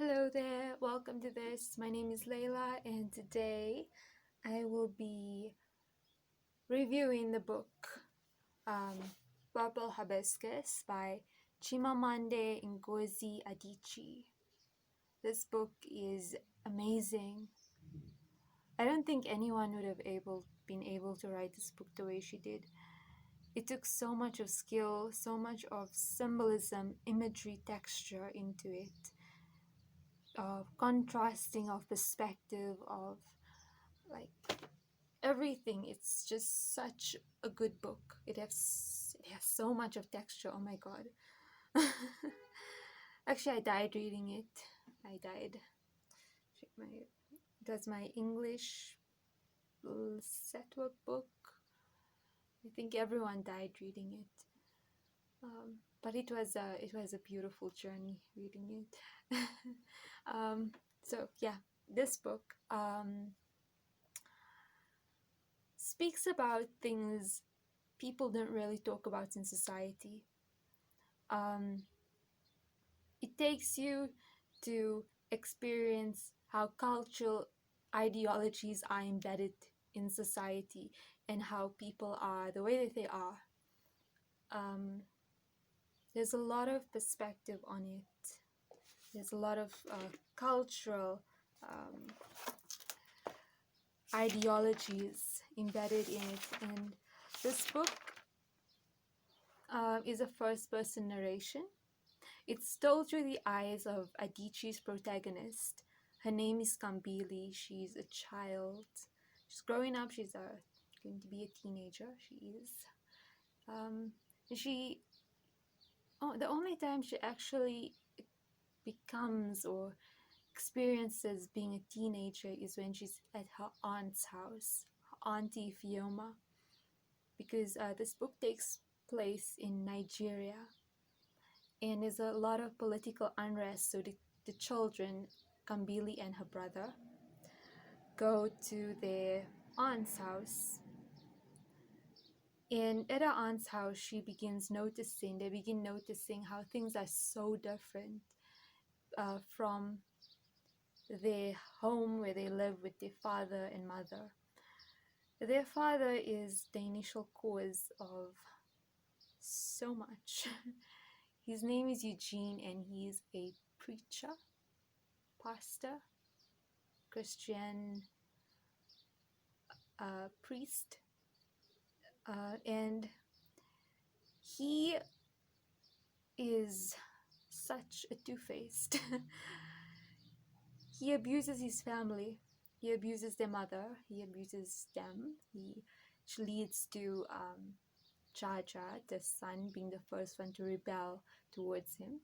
Hello there, welcome to this. My name is Layla, and today I will be reviewing the book Purple Hibiscus by Chimamanda Ngozi Adichi. This book is amazing. I don't think anyone would have been able to write this book the way she did. It took so much of skill, so much of symbolism, imagery, texture into it, of contrasting of perspective, of like everything. It's just such a good book. It has so much of texture. Oh my god. Actually, I died reading it. I died. It was my English set work book. I think everyone died reading it. But it was a beautiful journey reading it. So yeah, this book speaks about things people don't really talk about in society. It takes you to experience how cultural ideologies are embedded in society and how people are the way that they are. There's a lot of perspective on it. There's a lot of cultural ideologies embedded in it, and this book is a first-person narration. It's told through the eyes of Adichi's protagonist. Her name is Kambili. She's a child. She's growing up. She's going to be a teenager. She is. The only time she actually becomes or experiences being a teenager is when she's at her aunt's house, her auntie Fioma, because this book takes place in Nigeria, and there's a lot of political unrest. So the children, Kambili and her brother, go to their aunt's house. And at her aunt's house, they begin noticing how things are so different from their home where they live with their father and mother. Their father is the initial cause of so much. His name is Eugene, and he's a preacher, pastor, Christian priest, and he is such a two-faced. He abuses his family. He abuses their mother. He abuses them. Which leads to Jaja, the son, being the first one to rebel towards him.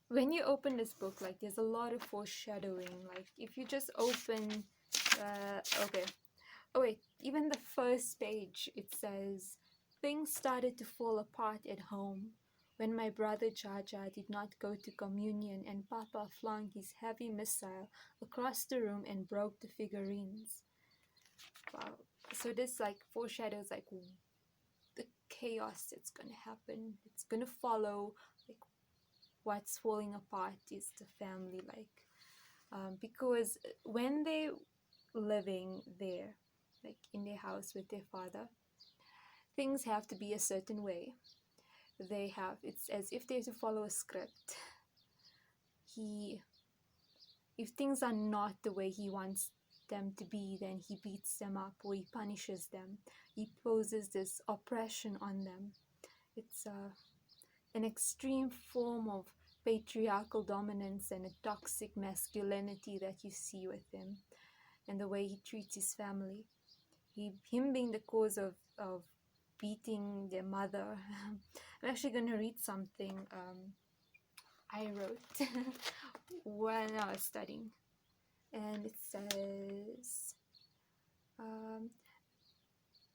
When you open this book, like, there's a lot of foreshadowing. Like, if you just open, okay, oh wait, even the first page, it says, "Things started to fall apart at home when my brother Jaja did not go to communion and Papa flung his heavy missile across the room and broke the figurines." Wow. So this like foreshadows like the chaos that's gonna happen. It's gonna follow like what's falling apart is the family, like because when they living there, like in their house with their father, things have to be a certain way. It's as if they have to follow a script. If things are not the way he wants them to be, then he beats them up or he punishes them. He poses this oppression on them. It's an extreme form of patriarchal dominance and a toxic masculinity that you see with him, and the way he treats his family. Him being the cause of beating their mother. I'm actually going to read something I wrote when I was studying. And it says,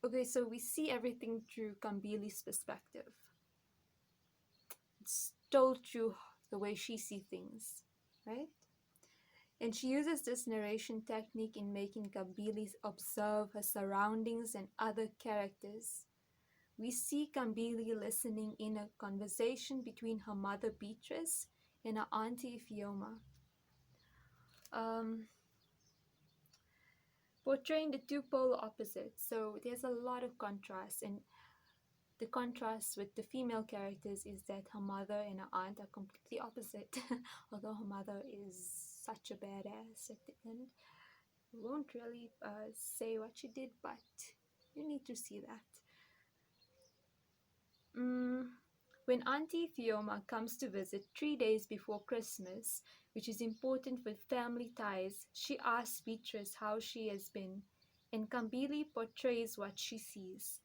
okay, so we see everything through Kambili's perspective. It's told through the way she sees things, right? And she uses this narration technique in making Kambili observe her surroundings and other characters. We see Kambili listening in a conversation between her mother Beatrice and her auntie Fioma, um, portraying the two polar opposites. So there's a lot of contrast, and the contrast with the female characters is that her mother and her aunt are completely opposite. Although her mother is such a badass at the end, we won't really say what she did, but you need to see that. When Auntie Fioma comes to visit 3 days before Christmas, which is important for family ties, she asks Beatrice how she has been, and Kambili portrays what she sees.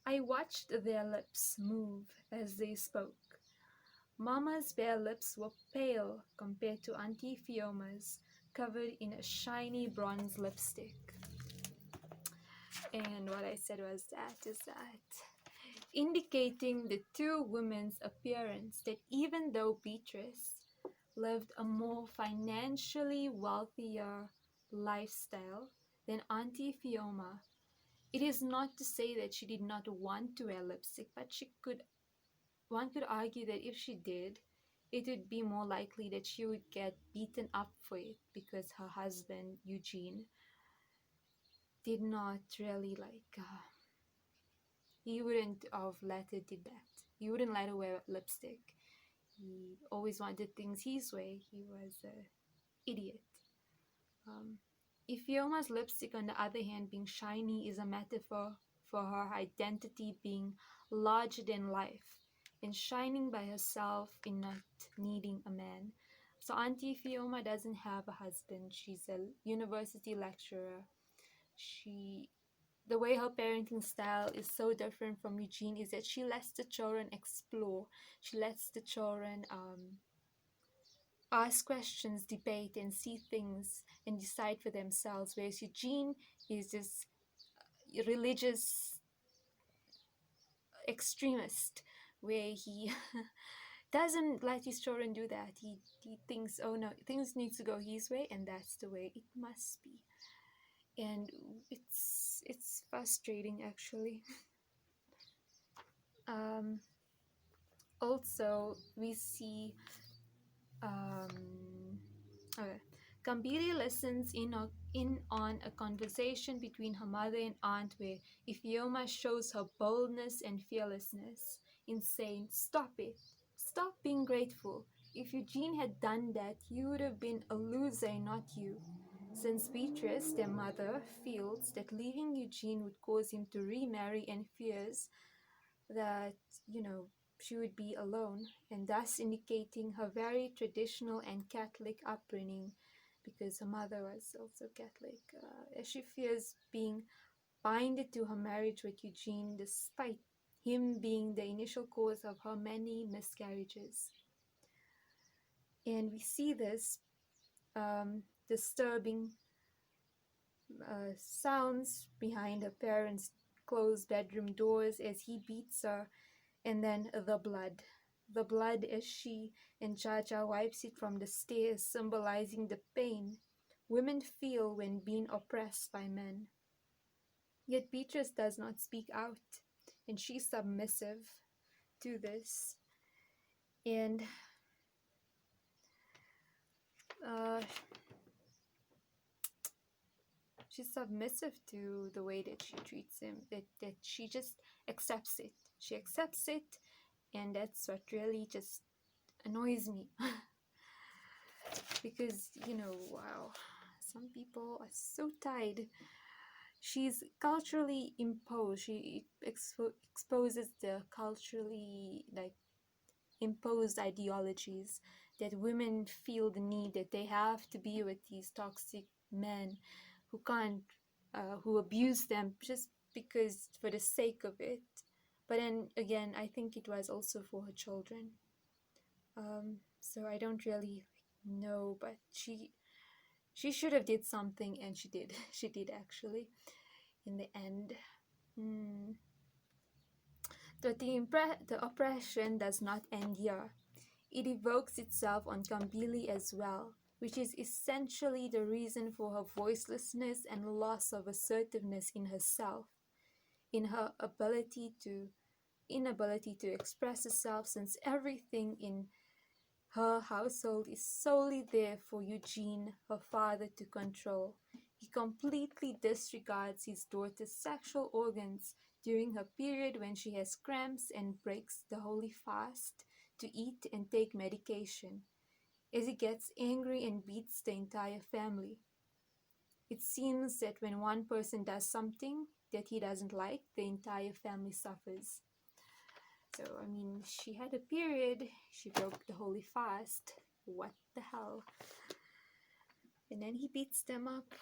I watched their lips move as they spoke. Mama's bare lips were pale compared to Auntie Fioma's, covered in a shiny bronze lipstick. And what I said was that, indicating the two women's appearance, that even though Beatrice lived a more financially wealthier lifestyle than Auntie Fioma, it is not to say that she did not want to wear lipstick, but one could argue that if she did, it would be more likely that she would get beaten up for it, because her husband, Eugene, did not really he wouldn't have let her do that. He wouldn't let her wear lipstick. He always wanted things his way. He was an idiot. Ifeoma's lipstick, on the other hand, being shiny, is a metaphor for her identity being larger than life and shining by herself in not needing a man. So Auntie Fioma doesn't have a husband. She's a university lecturer. The way her parenting style is so different from Eugene is that she lets the children explore. She lets the children ask questions, debate, and see things and decide for themselves. Whereas Eugene is this religious extremist, where he doesn't let his children do that. He thinks, oh no, things need to go his way, and that's the way it must be. And it's frustrating, actually. Also, we see okay. Kambili listens in on a conversation between her mother and aunt, where Ifeoma shows her boldness and fearlessness in saying, "Stop it. Stop being grateful. If Eugene had done that, you would have been a loser, not you." Since Beatrice, their mother, feels that leaving Eugene would cause him to remarry and fears that, she would be alone, and thus indicating her very traditional and Catholic upbringing, because her mother was also Catholic, as she fears being binded to her marriage with Eugene despite him being the initial cause of her many miscarriages. And we see this disturbing sounds behind her parents' closed bedroom doors as he beats her, and then the blood. The blood as she and Jaja wipes it from the stairs, symbolizing the pain women feel when being oppressed by men. Yet Beatrice does not speak out, and she's submissive to this. And she's submissive to the way that she treats him, that she just accepts it. She accepts it, and that's what really just annoys me. Because, wow, some people are so tied. She's culturally imposed. She exposes the culturally imposed ideologies that women feel the need that they have to be with these toxic men who can't, who abuse them just because for the sake of it. But then again, I think it was also for her children. So I don't really know, but she should have did something, and she did. She did, actually, in the end. But the oppression does not end here. It evokes itself on Kambili as well, which is essentially the reason for her voicelessness and loss of assertiveness in herself, in her inability to express herself, since everything in Her household is solely there for Eugene, her father, to control. He completely disregards his daughter's sexual organs during her period when she has cramps and breaks the holy fast to eat and take medication, as he gets angry and beats the entire family. It seems that when one person does something that he doesn't like, the entire family suffers. So, I mean, she had a period, she broke the holy fast. What the hell? And then he beats them up.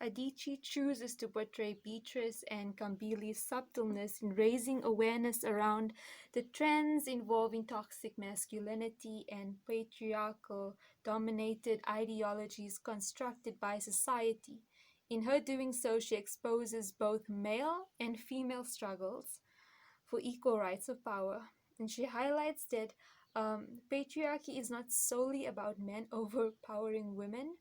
Adichi chooses to portray Beatrice and Kambili's subtleness in raising awareness around the trends involving toxic masculinity and patriarchal dominated ideologies constructed by society. In her doing so, she exposes both male and female struggles for equal rights of power. And she highlights that patriarchy is not solely about men overpowering women,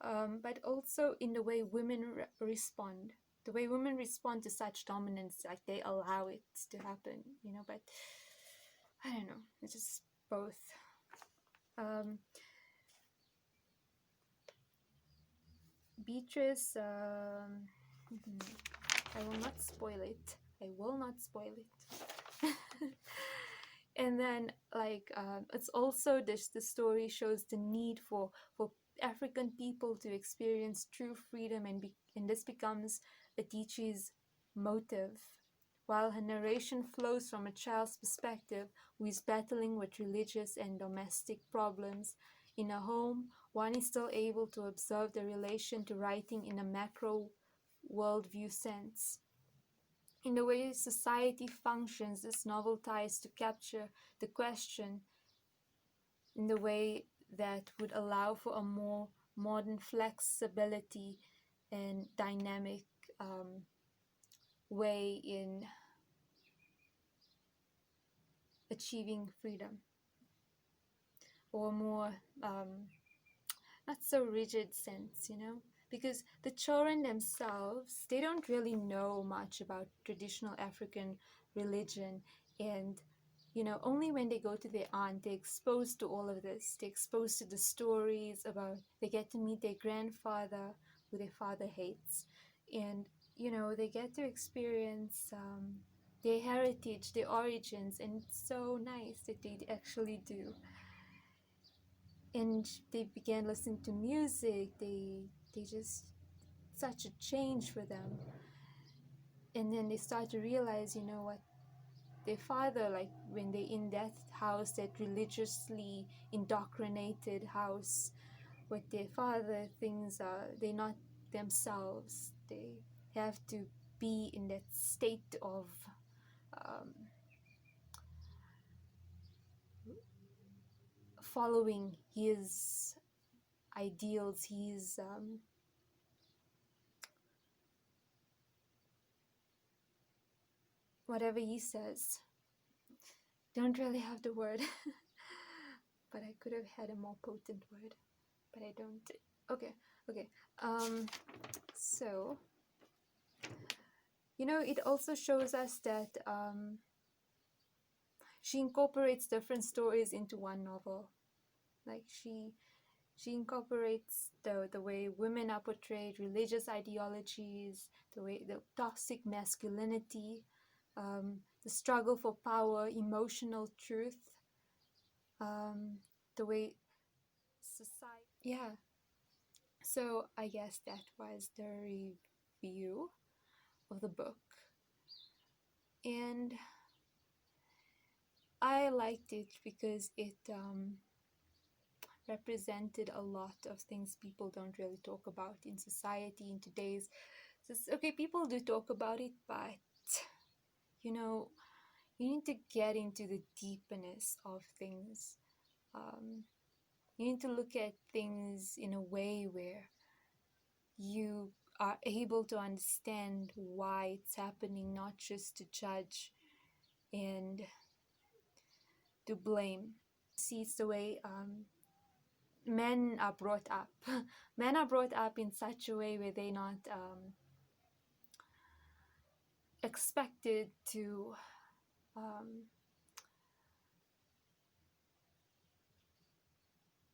but also in the way women respond. The way women respond to such dominance, like they allow it to happen, but I don't know, it's just both. Um, Beatrice, I will not spoil it. I will not spoil it. And then, like, it's also this. The story shows the need for African people to experience true freedom, and this becomes Adichi's motive. While her narration flows from a child's perspective who is battling with religious and domestic problems in a home, one is still able to observe the relation to writing in a macro worldview sense. In the way society functions, this novel tries to capture the question in the way that would allow for a more modern flexibility and dynamic way in achieving freedom, or more not so rigid sense, because the children themselves, they don't really know much about traditional African religion, and only when they go to their aunt, they're exposed to all of this. They're exposed to the stories about, they get to meet their grandfather, who their father hates, and they get to experience their heritage, their origins, and it's so nice that they actually do. And they began listening to music. They just, such a change for them. And then they start to realize, what their father, like when they're in that house, that religiously indoctrinated house, what their father thinks are, they're not themselves. They have to be in that state of following his ideals, his whatever he says. Don't really have the word, but I could have had a more potent word, but I don't. Okay. So, it also shows us that she incorporates different stories into one novel. Like she incorporates the way women are portrayed, religious ideologies, the toxic masculinity, the struggle for power, emotional truth, the way society. Yeah. So I guess that was the review of the book, and I liked it because it represented a lot of things people don't really talk about in society in today's. Okay, people do talk about it, but you need to get into the deepness of things. You need to look at things in a way where you are able to understand why it's happening, not just to judge and to blame. See, it's the way men are brought up. Men are brought up in such a way where they're not expected to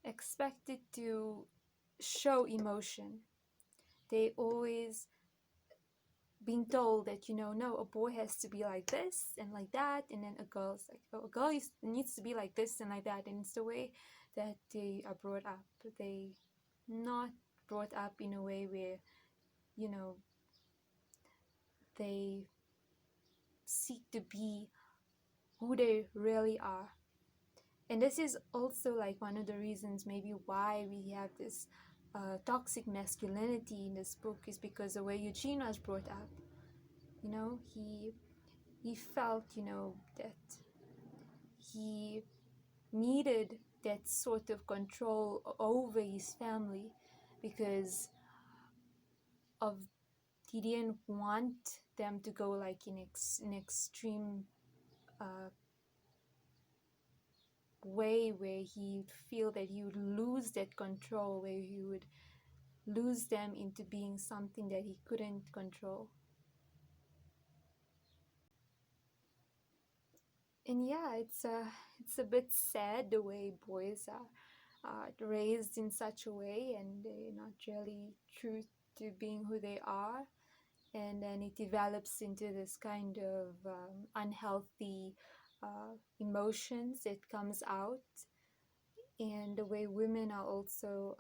expected to show emotion. They always being told that, no, a boy has to be like this and like that, and then a girl's like, oh, a girl needs to be like this and like that, and it's the way that they are brought up. They not brought up in a way where, they seek to be who they really are. And this is also like one of the reasons maybe why we have this toxic masculinity in this book, is because the way Eugene was brought up. He felt, that he needed that sort of control over his family, because of he didn't want them to go like in an extreme way where he'd feel that he would lose that control, where he would lose them into being something that he couldn't control. And yeah, it's a bit sad the way boys are raised in such a way, and they're not really true to being who they are, and then it develops into this kind of unhealthy emotions that comes out. And the way women are also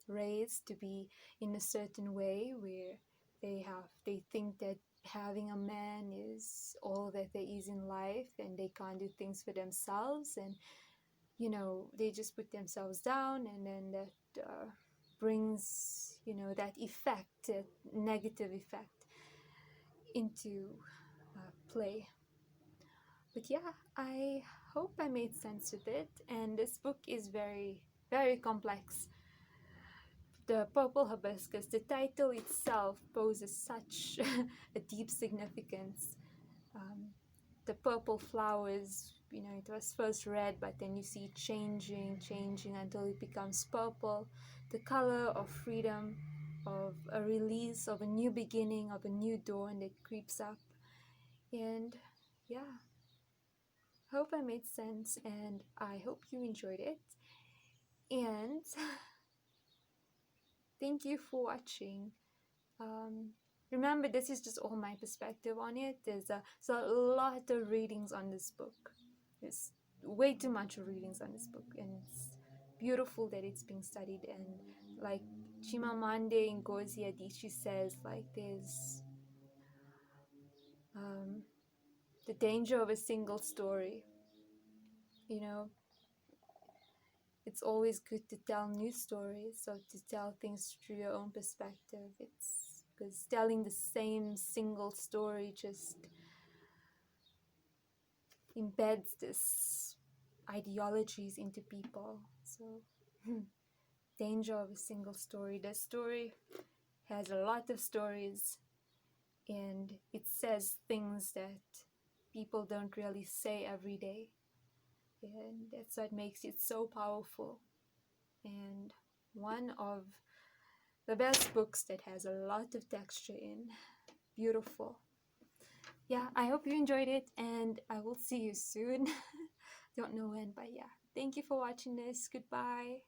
raised to be in a certain way, where they think that having a man is all that there is in life, and they can't do things for themselves, and they just put themselves down, and then that brings that effect, that negative effect, into play. But yeah, I hope I made sense with it. And this book is very, very complex. The Purple Hibiscus, the title itself poses such a deep significance. The purple flowers, it was first red, but then you see it changing until it becomes purple. The color of freedom, of a release, of a new beginning, of a new dawn that creeps up. And yeah, hope I made sense, and I hope you enjoyed it. And thank you for watching. Remember, this is just all my perspective on it. There's a lot of readings on this book. There's way too much readings on this book, and it's beautiful that it's being studied. And like Chimamanda Ngozi Adichi says, like there's the danger of a single story. It's always good to tell new stories, so to tell things through your own perspective. It's because telling the same single story just embeds this ideologies into people. So danger of a single story. The story has a lot of stories, and it says things that people don't really say every day, and that's what makes it so powerful. And one of the best books that has a lot of texture in. Beautiful. Yeah, I hope you enjoyed it, and I will see you soon. Don't know when, but yeah. Thank you for watching this. Goodbye.